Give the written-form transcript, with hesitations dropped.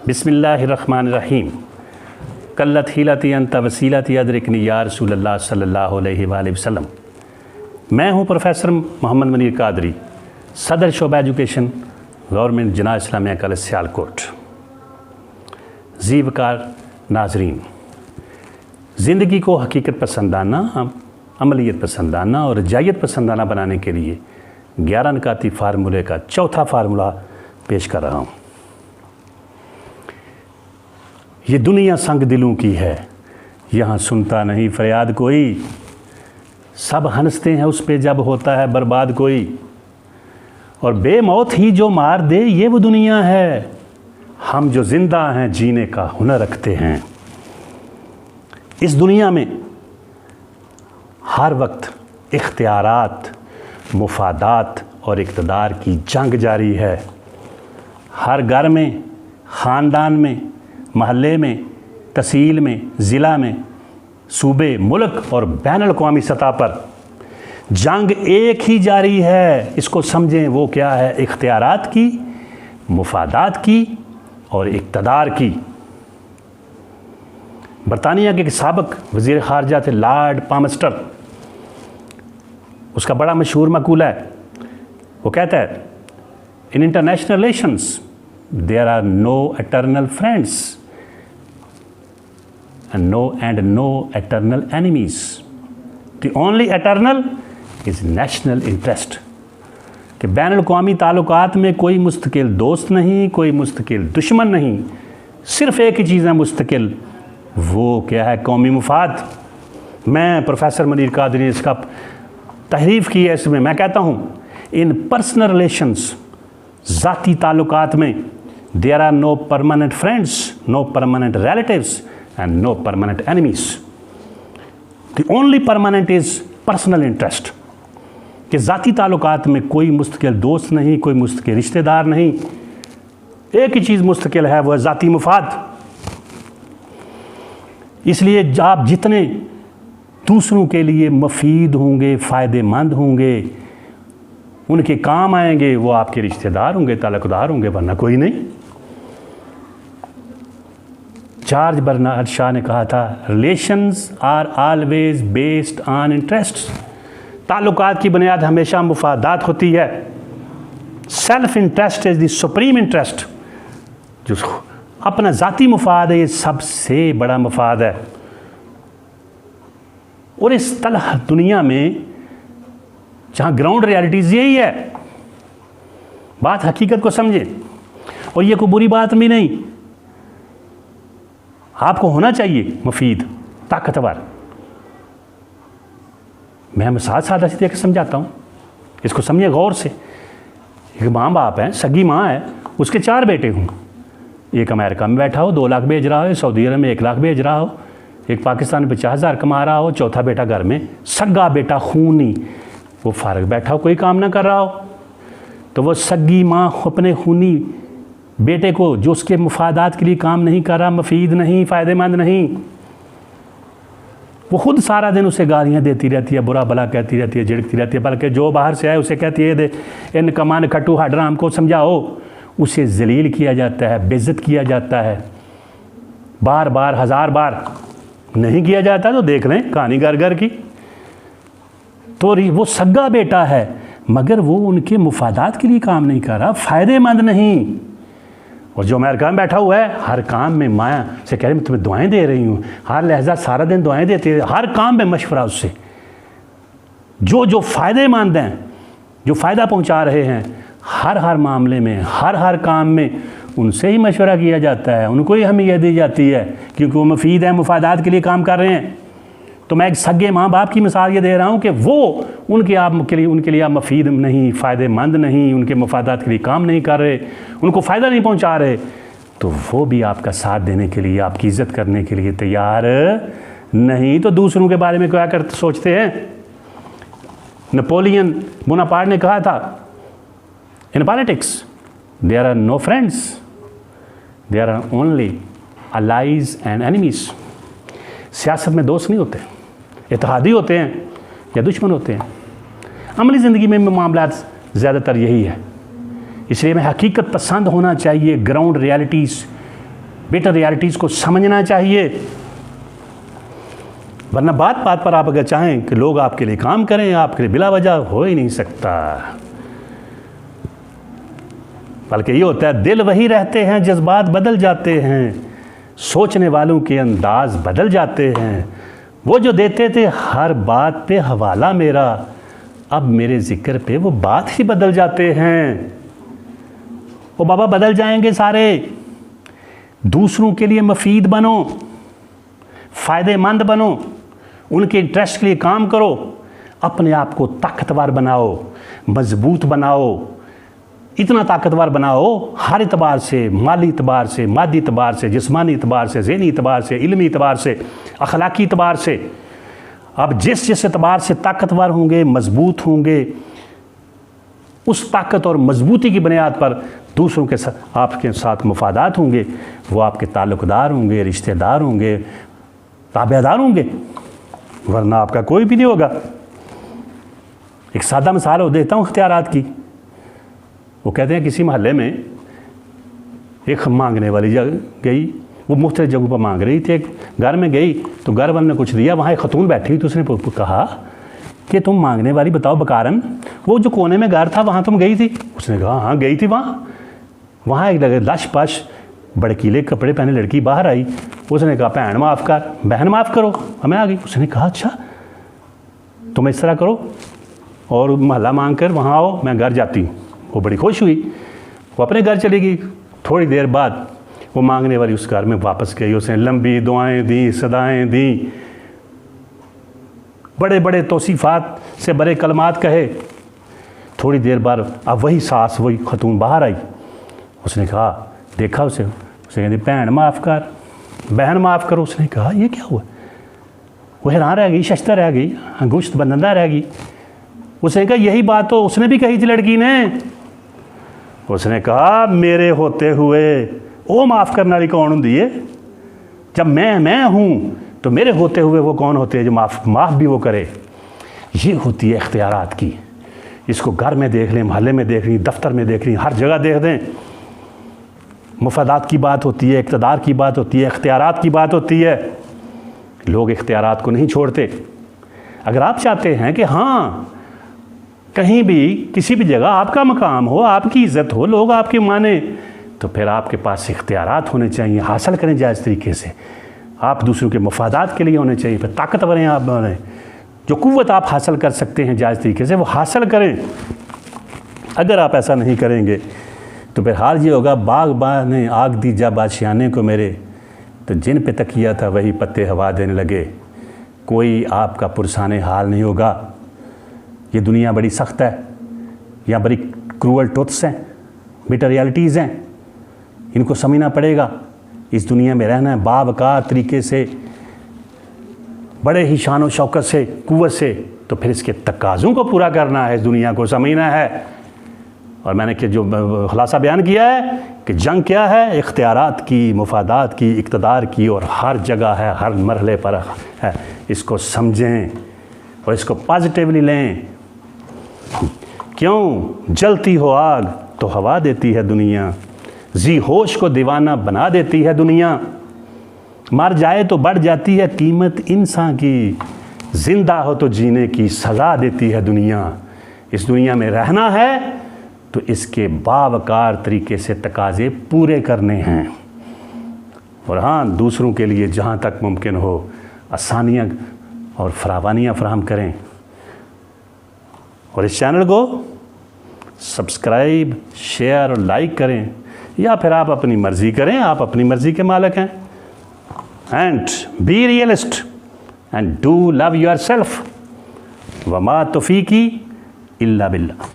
बिस्मिल्लाहिर्रहमानिर्रहीम। कल्लत हिलती अंत वसीलती अदरिकनी या रसूलल्लाह सल्लल्लाहु अलैहि वसल्लम। मैं हूँ प्रोफेसर मोहम्मद मनीर कादरी, सदर शोबा education, government जनाह Islamia college Sialkot. ज़ीवकार नाजरीन, ज़िंदगी को हकीकत पसंदाना, अमलियत पसंदाना और रजायत पसंदाना बनाने के लिए 11 नकाती फार्मूले का चौथा फार्मूला पेश कर रहा हूँ। ये दुनिया संग दिलों की है, यहाँ सुनता नहीं फरियाद कोई। सब हंसते हैं उस पे जब होता है बर्बाद कोई। और बेमौत ही जो मार दे ये वो दुनिया है। हम जो ज़िंदा हैं जीने का हुनर रखते हैं। इस दुनिया में हर वक्त इख्तियारात, मुफादात और इक़्तिदार की जंग जारी है। हर घर में, ख़ानदान में, महल्ले में, तहसील में, ज़िला में, सूबे, मुल्क और बैनुल-अक़वामी सतह पर जंग एक ही जारी है। इसको समझें, वो क्या है? इख्तियारात की, मुफादात की और इक़्तिदार की। बरतानिया के साबिक़ वज़ीर ख़ारजा थे लॉर्ड पामस्टर। उसका बड़ा मशहूर मक़ूला है। वो कहता है, in international relations there are no eternal friends and no eternal enemies. The only eternal is national interest. कि बैनुल-अक़वामी ताल्लुकात में कोई मुस्तकिल दोस्त नहीं, कोई मुस्तकिल दुश्मन नहीं, सिर्फ़ एक ही चीज़ है मुस्तकिल, वो क्या है? कौमी मुफाद। मैं प्रोफेसर मनीर कादरी ने इसका तहरीफ़ की है। इसमें मैं कहता हूँ, इन पर्सनल रिलेशंस, ज़ाती ताल्लुकात में, there are no permanent friends, no permanent relatives and no permanent enemies. The only permanent is personal interest. कि ज़ाती ताल्लुकात में कोई मुस्तकिल दोस्त नहीं, कोई मुस्तकिल रिश्तेदार नहीं, एक ही चीज़ मुस्तकिल है, वह ज़ाती मुफाद। इसलिए आप जितने दूसरों के लिए मुफीद होंगे, फ़ायदेमंद होंगे, उनके काम आएंगे, वो आपके रिश्तेदार होंगे, ताल्लुकदार होंगे, वरना कोई नहीं। जॉर्ज बर्नार्ड शॉ ने कहा था, relations are always based on interests. ताल्लुकात की बुनियाद हमेशा मुफादात होती है। Self interest is the supreme interest. जो अपना ज़ाती मुफाद है, ये सबसे बड़ा मुफाद है। और इस तलह दुनिया में जहाँ ग्राउंड रियलिटीज़ यही है, बात हकीकत को समझें। और ये कोई बुरी बात भी नहीं, आपको होना चाहिए मुफीद, ताकतवर। मैं मिसाल सादा सी देकर समझाता हूँ, इसको समझिए गौर से। एक माँ बाप है, सगी माँ है, उसके 4 बेटे होंगे। एक अमेरिका में बैठा हो, 2 लाख भेज रहा हो, सऊदी अरब में 1 लाख भेज रहा हो, एक पाकिस्तान में 50,000 कमा रहा हो, चौथा बेटा घर में, सगा बेटा खूनी, वो फारग बैठा हो, कोई काम ना कर रहा हो। तो वो सगी माँ अपने खूनी बेटे को, जो उसके मुफादात के लिए काम नहीं कर रहा, मुफीद नहीं, फ़ायदेमंद नहीं, वो ख़ुद सारा दिन उसे गालियाँ देती रहती है, बुरा भला कहती रहती है, झिड़कती रहती है, बल्कि जो बाहर से आए उसे कहती है, दे इन कमान खट्टू हडराम को समझाओ। उसे जलील किया जाता है, बेइज्जत किया जाता है, बार बार 1000 बार। नहीं किया जाता तो देख लें कहानी घर घर की। तो वो सगा बेटा है, मगर वो उनके मुफादात के लिए काम नहीं कर रहा, फ़ायदेमंद नहीं। और जो अमेरिका में बैठा हुआ है, हर काम में माया से कह रही, मैं तुम्हें दुआएं दे रही हूँ, हर लहजा सारा दिन दुआएं देते हैं, हर काम में मशवरा उससे। जो फ़ायदेमंद हैं, जो फ़ायदा पहुँचा रहे हैं, हर मामले में, हर काम में उनसे ही मशवरा किया जाता है, उनको ही हमें यह दी जाती है, क्योंकि वो मुफीद है, मुफादात के लिए काम कर रहे हैं। तो मैं एक सगे माँ बाप की मिसाल ये दे रहा हूँ कि वो उनके लिए आप मुफीद नहीं, फ़ायदेमंद नहीं, उनके मुफादात के लिए काम नहीं कर रहे, उनको फ़ायदा नहीं पहुँचा रहे, तो वो भी आपका साथ देने के लिए, आपकी इज़्ज़त करने के लिए तैयार नहीं। तो दूसरों के बारे में क्या करते सोचते हैं? नेपोलियन बोनापार्ट ने कहा था, in politics there are no friends, there are only allies and enemies. सियासत में दोस्त नहीं होते, इत्तेहादी होते हैं या दुश्मन होते हैं। अमली ज़िंदगी में मामला ज़्यादातर यही है। इसलिए हमें हकीकत पसंद होना चाहिए, ग्राउंड रियलिटीज़ बिटर रियलिटीज़ को समझना चाहिए, वरना बात बात पर आप अगर चाहें कि लोग आपके लिए काम करें, आपके लिए बिला वजह हो ही नहीं सकता। बल्कि ये होता है दिल वही रहते हैं, जज्बात बदल जाते हैं, सोचने वालों के अंदाज बदल जाते हैं। वो जो देते थे हर बात पे हवाला मेरा, अब मेरे ज़िक्र पे वो बात ही बदल जाते हैं। वो बाबा बदल जाएंगे सारे। दूसरों के लिए मुफीद बनो, फ़ायदेमंद बनो, उनके इंटरेस्ट के लिए काम करो, अपने आप को ताकतवर बनाओ, मजबूत बनाओ, इतना ताकतवर बनाओ हर एतबार से, माली एतबार से, मादी एतबार से, जिस्मानी एतबार से, ज़हनी एतबार से, इल्मी एतबार से, अखलाकी एतबार से। अब जिस जिस एतबार से ताकतवर होंगे, मजबूत होंगे, उस ताकत और मजबूती की बुनियाद पर दूसरों के साथ आपके साथ मुफादात होंगे, वो आपके ताल्लुकदार होंगे, रिश्तेदार होंगे, ताबेदार होंगे, वरना आपका कोई भी नहीं होगा। एक सादा मिसाल देता हूँ इख्तियारात की। वो कहते हैं किसी मोहल्ले में एक मांगने वाली जगह गई, वो मुख्तलिफ जगहों पर मांग रही थी। एक घर में गई तो घर वाले ने कुछ दिया, वहाँ एक खतून बैठी तो उसने कहा कि तुम मांगने वाली बताओ बकारन, वो जो कोने में घर था वहाँ तुम गई थी? उसने कहा हाँ गई थी। वहाँ एक लश पश भड़कीले कपड़े पहने लड़की बाहर आई। उसने कहा बहन माफ़ कर, बहन माफ़ करो, हमें आ गई। उसने कहा अच्छा तुम इस तरह करो और महल्ला मांग कर वहाँ आओ, मैं घर जाती हूँ। वो बड़ी खुश हुई, वो अपने घर चली गई। थोड़ी देर बाद वो मांगने वाली उस घर में वापस गई। उसने लंबी दुआएं दी, सदाएं दी, बड़े बड़े तौसीफ़ात से बड़े कलमात कहे। थोड़ी देर बाद अब वही सास, वही खतून बाहर आई। उसने कहा, देखा उसे कहती बहन माफ़ कर, बहन माफ़ करो। उसने कहा ये क्या हुआ? वो हैरान रह गई, शश्ता रह गई, अंगुश्त बंदा रह गई। उसने कहा यही बात तो उसने भी कही थी लड़की ने। उसने कहा मेरे होते हुए वो माफ़ करने वाली कौन होती है? जब मैं हूँ तो मेरे होते हुए वो कौन होते हैं जो माफ़ भी वो करे? ये होती है इख्तियारात की। इसको घर में देख लें, मोहल्ले में देख लें, दफ्तर में देख लें, हर जगह देख दें। मुफादात की बात होती है, इक़्तिदार की बात होती है, इख्तियारात की बात होती है। लोग इख्तियारात को नहीं छोड़ते। अगर आप चाहते हैं कि हाँ कहीं भी किसी भी जगह आपका मकाम हो, आपकी इज़्ज़त हो, लोग आपके माने, तो फिर आपके पास इख्तियारात होने चाहिए, हासिल करें जायज़ तरीके से। आप दूसरों के मफादात के लिए होने चाहिए, फिर ताकतवर हैं आप बने। जो कुव्वत आप हासिल कर सकते हैं जायज़ तरीके से वो हासिल करें। अगर आप ऐसा नहीं करेंगे तो फिर हाल ये होगा, बाग़बान ने आग दी जब आशियाने को मेरे, तो जिन पे तकिया था वही पत्ते हवा देने लगे। कोई आपका पुरसाने हाल नहीं होगा। ये दुनिया बड़ी सख्त है, यहाँ बड़ी क्रूअल ट्रुथ्स हैं, बिटर रियलिटीज़ हैं, इनको समझना पड़ेगा। इस दुनिया में रहना है बावकार तरीके से, बड़े ही शान व शौकत से, कुव्वत से, तो फिर इसके तकाज़ों को पूरा करना है, इस दुनिया को समझना है। और मैंने कि जो खुलासा बयान किया है कि जंग क्या है, इख्तियारात की, मुफादात की, इक़्तिदार की, और हर जगह है, हर मरहले पर है। इसको समझें और इसको पॉजिटिवली लें। क्यों जलती हो आग तो हवा देती है दुनिया, जी होश को दीवाना बना देती है दुनिया। मर जाए तो बढ़ जाती है कीमत इंसान की, जिंदा हो तो जीने की सज़ा देती है दुनिया। इस दुनिया में रहना है तो इसके बावकार तरीके से तकाज़े पूरे करने हैं, और हाँ दूसरों के लिए जहाँ तक मुमकिन हो आसानियाँ और फरावानियाँ फराहम करें। और इस चैनल को सब्सक्राइब, शेयर और लाइक करें, या फिर आप अपनी मर्ज़ी करें, आप अपनी मर्ज़ी के मालिक हैं। And be realist and do love yourself. वमा तौफीकी इल्ला बिल्लाह।